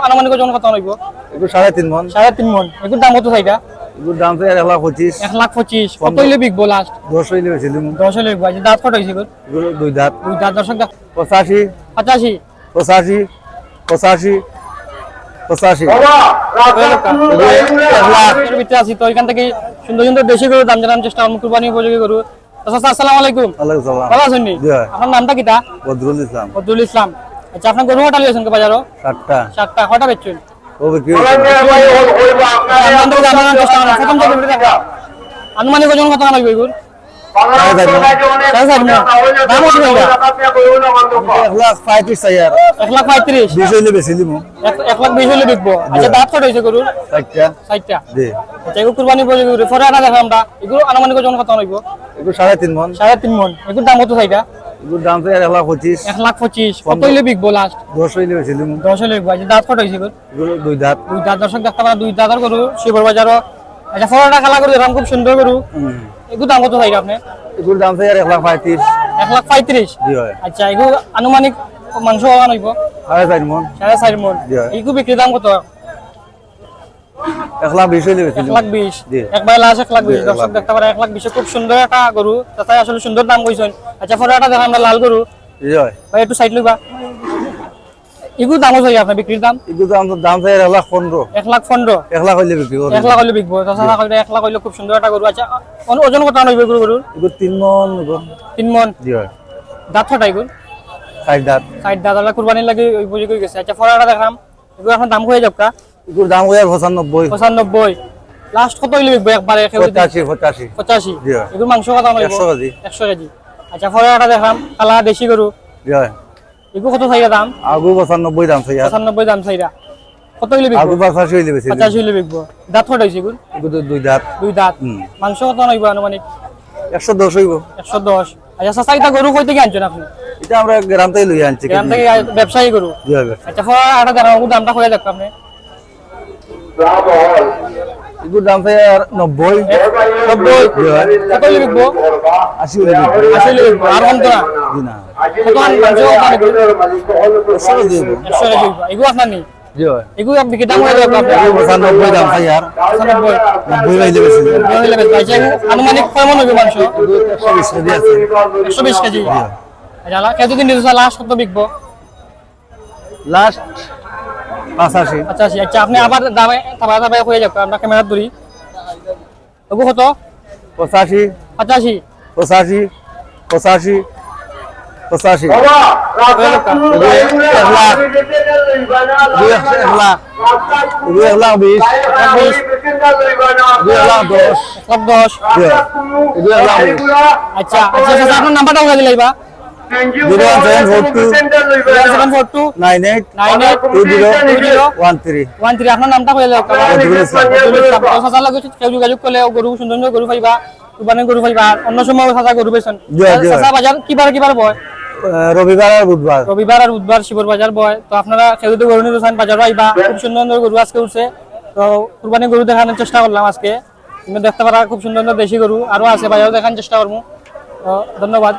আনুমানিক ওজন কত হইব? এগুলো 3.5 মন। 3.5 মন। এগুলোর দাম কত চাইটা? এগুলোর দাম তো 1,25,000। 1,25,000 কত হইলে বিকবো লাস্ট? 10 হইলে বেশি দিমু। 10 হইলে বিকবো। আচ্ছা দাঁত কত হইছে এগুলো? এগুলো দুই দাঁত। দুই দাঁত দর্শক দেখ। 85 85 85 85 85 এর ভিতরে আছি তো এখান থেকে সুন্দর সুন্দর দেশি গরুর দাম জানার চেষ্টা করব কুরবানি উপযোগী গরু। আচ্ছা আসসালামু আলাইকুম। ওয়ালাইকুম সালাম। ভালো আছেন নি? জি। আপনার নামটা কিটা? বদরুল ইসলাম। বদরুল ইসলাম। আচ্ছা আপনার গরু কটা লিয়েছেন কে বাজারও? 7টা। 7টা কটা বেচছেন? ও বিক্রি আপনাদের জানার চেষ্টা করব প্রথম থেকে ভিডিও দেখা। আনুমানিক ওজন কত লাগবে এগুলো? দাম কত হইবা? 1,35,000 চাইয়ার। 1,35,000 20 হইলে বেশি দিমু। 1,20,000 হইলে বিকবো। আচ্ছা দাঁত কত হইছে গরুর? 4টা। 4টা। জি। আচ্ছা এগুলো কুরবানি উপযোগী গরু। পরে আনা দেখাম আমরা। এগুলো আনুমানিক ওজন কত লাগবে? এগুলো 3.5 মন। 3.5 মন। এগুলোর দাম কত চাইটা? এগুলোর দাম তো 1,25,000। 1,25,000 কত হইলে বিকবো লাস্ট? 10 হইলে বেশি দিমু। 10 হইলে বিকবো। আচ্ছা দাঁত কত হইছে এগুলো? এগুলো দুই দাঁত। দুই দাঁত দর্শক দেখতে পারা দুই দাঁতের গরু শিবর বাজারও। আচ্ছা ফলটা খেলা গরু এরকম খুব সুন্দর গরু। এগুলো দাম কত চাইটা আপনি? এগুলোর দাম তো 1,35,000। 1,35,000 জি হয়। আচ্ছা এগুলো আনুমানিক মাংস ওজন হইব? 4.5 মন। 4.5 মন। জি হয়। এগুলো বিক্রি দাম কত? 1,20,000 হইলে বেশি দিমু। 1,20,000 জি। একবার লাস্ট 1,20,000 দর্শক দেখতে পারা 1,20,000 খুব সুন্দর একটা গরু। তাই আসলে সুন্দর দাম কইছেন। আচ্ছা ফলটা দেখা আমরা লাল গরু। জি হয়। ভাই একটু সাইড লইবা। এগুলো দাম চাই আপনার বিক্রির দাম? এগুলো দাম তো 1,15,000। 1,15,000 1,00,000 হইলে বিক্রি করব। 1,00,000 হইলে বিকবো। তাছাড়া কইলে 1,00,000 হইলে খুব সুন্দর একটা গরু। আচ্ছা ওজন কত হইবে গরুর? এগুলো 3 মন হইব। 3 মন। জি হয়। দাঁত ছটা এগুলো? 4 দাঁত। সাইড দাঁত আলা কুরবানির লাগি ওই বুঝি কই গেছে। আচ্ছা ফরাটা দেখাম। এগুলো এখন দাম হয়ে যাবকা? এগুলোর দাম হইয়া 95। 95 লাস্ট কত হইলে বিকবো একবারে? 85 85। 85 জি হয়। এগুলো মাংস কত হইব? 100 কেজি। 100 কেজি। আচ্ছা ফরাটা দেখাম কালা দেশি গরু। জি হয়। এগুলো কত চাইরা দাম? আগু 95 দাম চাইয়া। 95 দাম চাইরা কত হইলে আগু বিকবো? 85 হইলে বেশি দিমু। 85 হইলে বিকবো। দাঁত কত হইছে এগুলো? এগুলো দুই দাঁত। দুই দাঁত। মাংস কত হইব আনুমানিক? 110 হইব। 110। আচ্ছা চাচাইটা গরু কই থেকে আনছেন আপনি? এটা আমরা গ্রাম থেকে লই আনছি। গ্রাম থেকে ব্যবসায়ী গরু। জি হবে। আচ্ছা ফরাটা দেখাম দামটা কইয়া দেখো আপনি। এগুলোর দাম তো 90। 90 জি হয়। কত হইলে বিকবো? 80 হইলে বিক্রি। 80 হইলে বিকবো। আর কম তো না? জি না। কত মাংস কত হইব? 100 দিব। 100 কেজি হইব। এগুলো আপনার নেই? জি হয়। এগুলো আপনি কি দাম হয়ে যাবে আপনার? 95 দাম চাইয়া। 95 90 হইলে বেশি দিমু। হইলে বেশ ভাই আনুমানিক কয় মন হইবে মাংস? 120 কেজি আছে। 120 কেজি। আচ্ছা কতদিন দিতে লাস্ট কত বিকবো? লাস্ট 85। 85। আচ্ছা আপনি আবার দামে দামে হয়ে যাবে আমরা ক্যামেরা ধরি। ওগো কত? 85 85 85 85 85। 1,20,000 1,10 আচ্ছা আচ্ছা আপনার নাম্বারটা বলে দিলাইবা? 01742 98 982013। আপনার নামটা কইলে দাও কেউ যোগাযোগ করলে গরু সুন্দর সুন্দর গরু পাইবা কুরবানির গরু পাইবা অন্য সময় সাজা গরু পাইছেন সাজা বাজার কিবার বয়? রবিবার আর বুধবার। রবিবার আর বুধবার শিবর বাজার বয়। তো আপনারা কেউ যদি গরু নিতে চান বাজারও আইবা। খুব সুন্দর সুন্দর গরু আজকে উঠছে। তো কুরবানির গরু দেখানোর চেষ্টা করলাম আজকে। তুমি দেখতে পারা খুব সুন্দর সুন্দর দেশি গরু আরো আছে বাজারও দেখানোর চেষ্টা করবো। তো ধন্যবাদ।